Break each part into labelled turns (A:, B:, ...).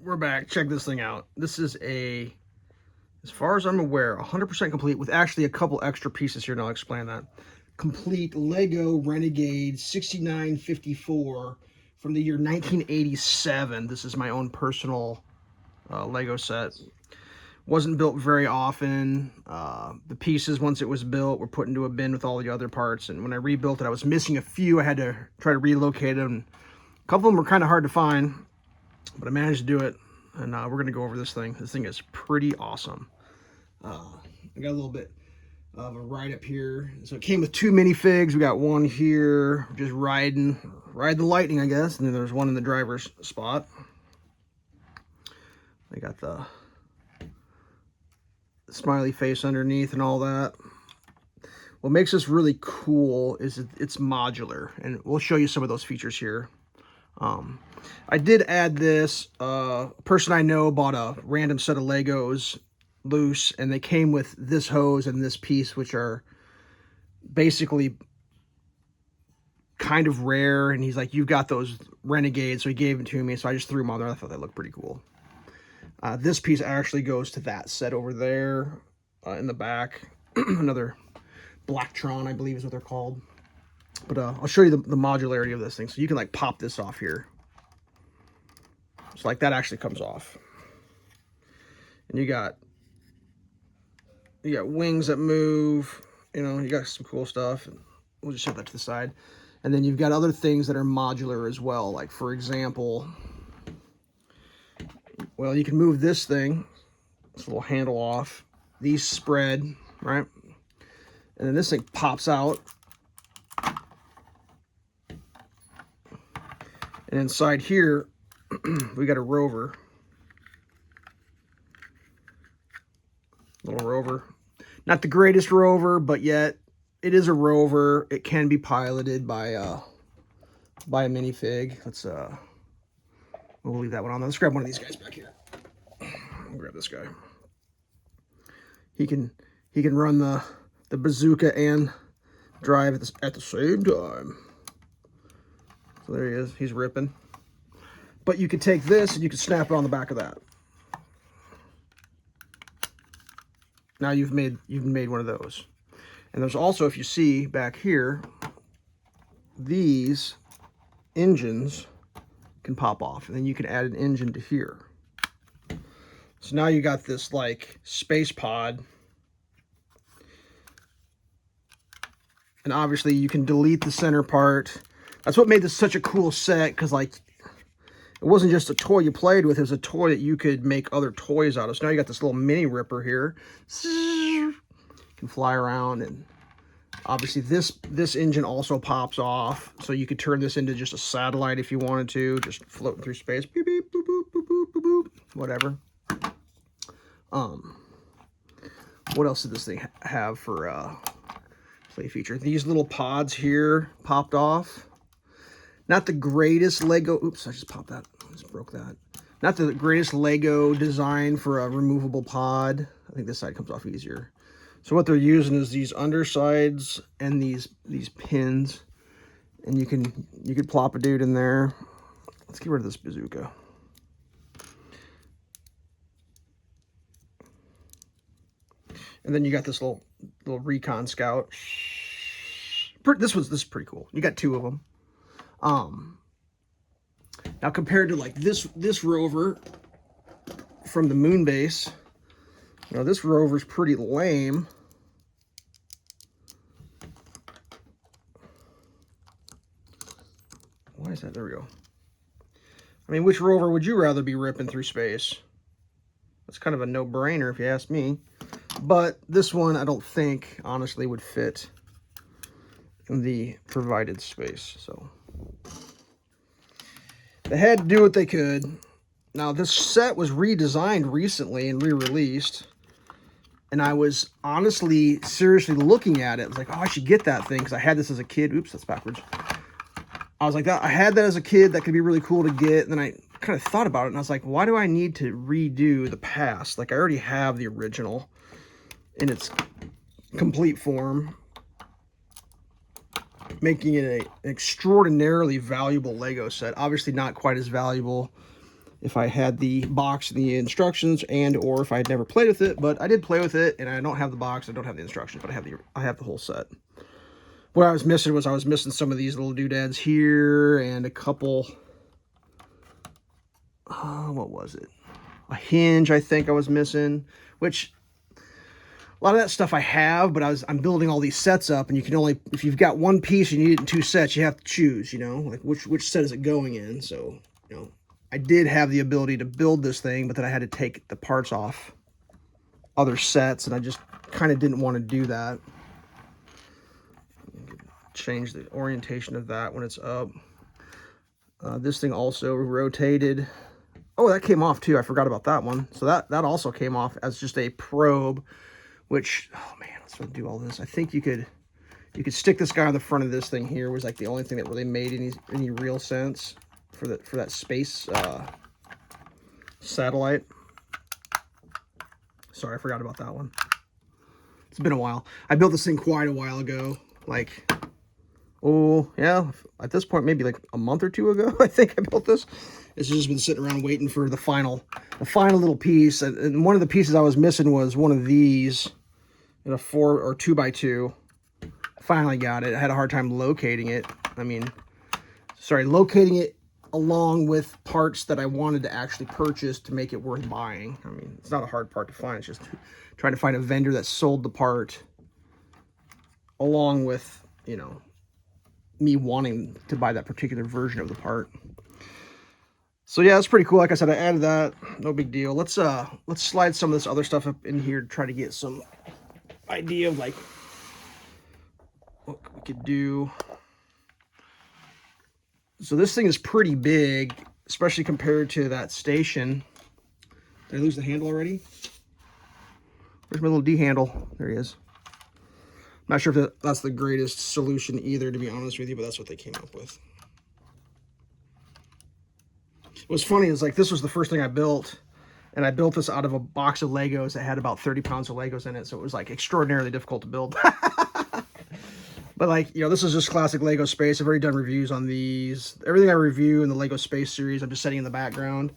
A: we're back. Check this thing out. This is as far as I'm aware, 100% complete with actually a couple extra pieces here, and I'll explain that. Complete Lego Renegade 6954 from the year 1987. This is my own personal Lego set. Wasn't built very often. The pieces, once it was built, were put into a bin with all the other parts, and when I rebuilt it, I was missing a few. I had to try to relocate them. A couple of them were kind of hard to find, but I managed to do it, and we're going to go over this thing. This thing is pretty awesome. I got a little bit of a write-up here. So it came with two minifigs. We got one here, just riding the lightning, I guess, and then there's one in the driver's spot. They got the smiley face underneath and all that. What makes this really cool is it's modular, and we'll show you some of those features here. I did add this. A person I know bought a random set of Legos loose, and they came with this hose and this piece, which are basically kind of rare, and he's like, you've got those Renegades, so he gave them to me, so I just threw them on there. I thought they looked pretty cool. This piece actually goes to that set over there in the back. Another Blacktron, I believe is what they're called. But I'll show you the modularity of this thing. So you can like pop this off here. So like that actually comes off. And you got wings that move. You know, you got some cool stuff. And we'll just set that to the side. And then you've got other things that are modular as well. Like for example, well, you can move this thing, this little handle off. These spread, right? And then this thing pops out. And inside here, we got a rover. Little rover. Not the greatest rover, but yet it is a rover. It can be piloted by a minifig. We'll leave that one on. Let's grab one of these guys back here. I'll grab this guy. He can run the bazooka and drive at the same time. So there he is. He's ripping. But you could take this and you could snap it on the back of that. Now you've made one of those. And there's also, if you see back here, these engines can pop off, and then you can add an engine to here. So now you got this like space pod. And obviously you can delete the center part. That's what made this such a cool set, because like it wasn't just a toy you played with, it was a toy that you could make other toys out of. So now you got this little mini ripper here. You can fly around, and obviously this engine also pops off, so you could turn this into just a satellite if you wanted to, just floating through space. Beep, beep, boop, boop, boop, boop, boop, boop, whatever. What else did this thing have for play feature? These little pods here popped off. Not the greatest Lego. Oops, I just popped that. I just broke that. Not the greatest Lego design for a removable pod. I think this side comes off easier. So what they're using is these undersides and these pins, and you could plop a dude in there. Let's get rid of this bazooka. And then you got this little recon scout. This is pretty cool. You got two of them. Now compared to like this rover from the moon base, you know, this rover's pretty lame. Why is that? There we go. I mean, which rover would you rather be ripping through space? That's kind of a no-brainer if you ask me. But this one, I don't think, honestly, would fit in the provided space. So they had to do what they could. Now, this set was redesigned recently and re-released. And I was honestly, seriously looking at it. I was like, oh, I should get that thing, because I had this as a kid. Oops, that's backwards. I was like, I had that as a kid. That could be really cool to get. And then I kind of thought about it, and I was like, why do I need to redo the past? Like, I already have the original in its complete form, making it an extraordinarily valuable Lego set. Obviously not quite as valuable if I had the box and the instructions, and or if I had never played with it. But I did play with it, and I don't have the box, I don't have the instructions, but I have the whole set. What I was missing was some of these little doodads here, and a couple, what was it? A hinge, I think I was missing, which a lot of that stuff I have, but I'm building all these sets up, and you can only, if you've got one piece and you need it in 2 sets, you have to choose, you know, like which set is it going in. So, you know, I did have the ability to build this thing, but then I had to take the parts off other sets, and I just kind of didn't want to do that. Change the orientation of that when it's up. This thing also rotated. Oh, that came off too. I forgot about that one. So that also came off as just a probe, which, oh man, let's do all this. I think you could stick this guy on the front of this thing here. Was like the only thing that really made any real sense for that space satellite. Sorry, I forgot about that one. It's been a while. I built this thing quite a while ago. Like, oh yeah, at this point maybe like a month or 2 ago. I think I built this. It's just been sitting around waiting for the final little piece. And one of the pieces I was missing was one of these in a 4 or 2x2. Finally got it. I had a hard time locating it. I mean, sorry, locating it along with parts that I wanted to actually purchase to make it worth buying. I mean, it's not a hard part to find. It's just trying to find a vendor that sold the part along with, you know, me wanting to buy that particular version of the part. So yeah, that's pretty cool. Like I said, I added that. No big deal. Let's slide some of this other stuff up in here to try to get some idea of like what we could do. So this thing is pretty big, especially compared to that station. Did I lose the handle already? Where's my little D handle? There he is. I'm not sure if that's the greatest solution either, to be honest with you, but that's what they came up with. What's funny is, like, this was the first thing I built, and I built this out of a box of Legos that had about 30 pounds of Legos in it, so it was, like, extraordinarily difficult to build. But, like, you know, this is just classic Lego space. I've already done reviews on these. Everything I review in the Lego space series, I'm just setting in the background,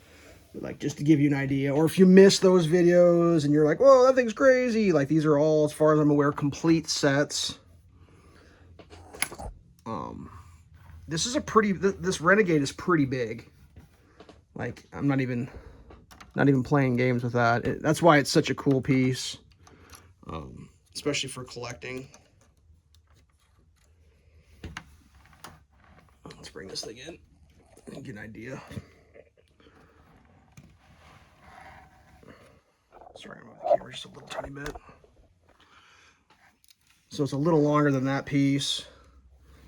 A: like, just to give you an idea. Or if you miss those videos and you're like, whoa, that thing's crazy, like, these are all, as far as I'm aware, complete sets. This is a pretty, this Renegade is pretty big. Like, I'm not even playing games with that. That's why it's such a cool piece, especially for collecting. Let's bring this thing in and get an idea. Sorry, I'm moving the camera just a little tiny bit. So it's a little longer than that piece.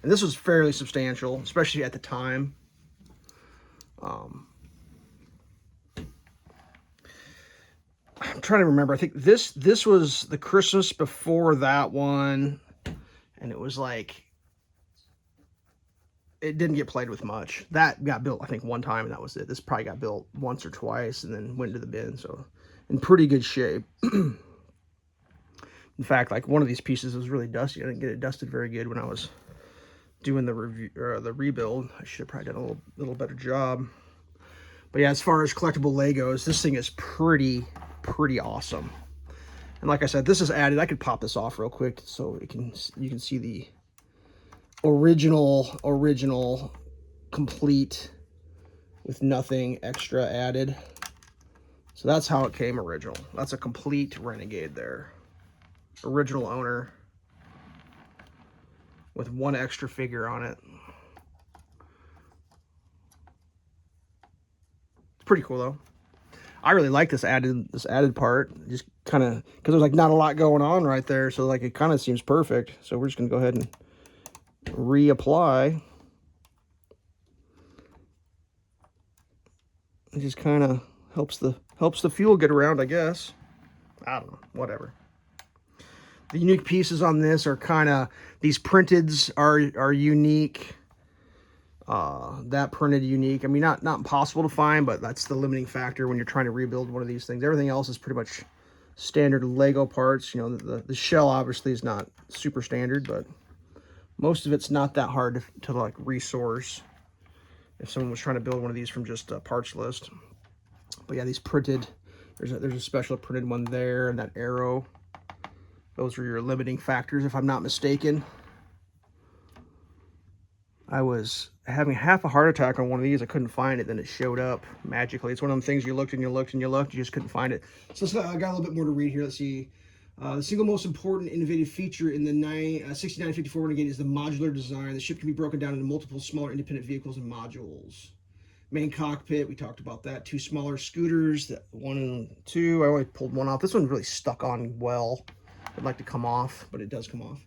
A: And this was fairly substantial, especially at the time. I'm trying to remember. I think this was the Christmas before that one. And it was like, it didn't get played with much. That got built, I think, one time, and that was it. This probably got built once or twice and then went into the bin. So in pretty good shape. In fact, like, one of these pieces was really dusty. I didn't get it dusted very good when I was doing the review or the rebuild. I should have probably done a little better job. But yeah, as far as collectible Legos, this thing is pretty awesome. And like I said, this is added. I could pop this off real quick so you can see the original complete with nothing extra added. So that's how it came original. That's a complete Renegade there. Original owner with one extra figure on it. It's pretty cool though. I really like this added part. Just kind of, because there's like not a lot going on right there, so like it kind of seems perfect. So we're just gonna go ahead and reapply. It just kind of helps the fuel get around, I guess. I don't know, whatever. The unique pieces on this are kind of, these printeds are unique. That printed unique. I mean, not impossible to find, but that's the limiting factor when you're trying to rebuild one of these things. Everything else is pretty much standard Lego parts. You know, the shell obviously is not super standard, but most of it's not that hard to like resource if someone was trying to build one of these from just a parts list. But yeah, these printed, there's a special printed one there, and that arrow. Those are your limiting factors, if I'm not mistaken. I was having half a heart attack on one of these. I couldn't find it. Then it showed up magically. It's one of them things you looked and you looked and you looked. You just couldn't find it. So I got a little bit more to read here. Let's see. The single most important innovative feature in the 6954 Renegade is the modular design. The ship can be broken down into multiple smaller independent vehicles and modules. Main cockpit, we talked about that. 2 smaller scooters, 1 and 2. I only pulled one off. This one really stuck on well. I'd like to come off, but it does come off.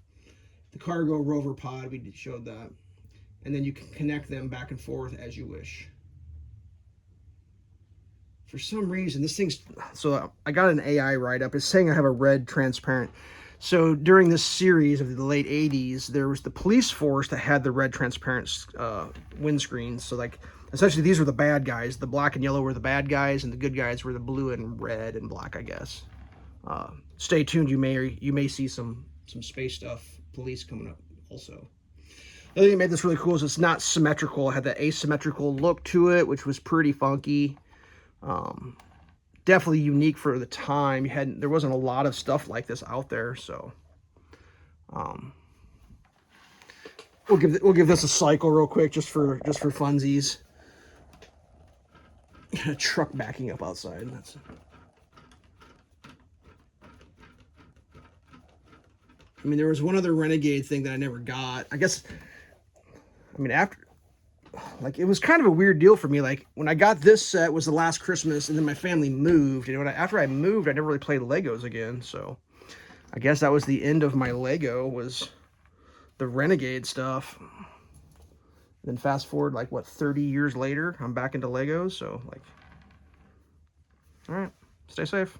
A: The cargo rover pod, we showed that. And then you can connect them back and forth as you wish. For some reason, this thing's... So I got an AI write-up. It's saying I have a red transparent. So during this series of the late 80s, there was the police force that had the red transparent windscreens. So like, essentially these were the bad guys. The black and yellow were the bad guys, and the good guys were the blue and red and black, I guess. Stay tuned. You may see some space stuff, police coming up also. The other thing that made this really cool is it's not symmetrical. It had that asymmetrical look to it, which was pretty funky. Definitely unique for the time. There wasn't a lot of stuff like this out there, so we'll give this a cycle real quick just for funsies. A truck backing up outside. I mean, there was one other Renegade thing that I never got. I guess, I mean, it was kind of a weird deal for me. Like, when I got this set was the last Christmas, and then my family moved. And after I moved, I never really played Legos again. So I guess that was the end of my Lego, was the Renegade stuff. And then fast forward, like, what, 30 years later, I'm back into Legos. So, like, all right, stay safe.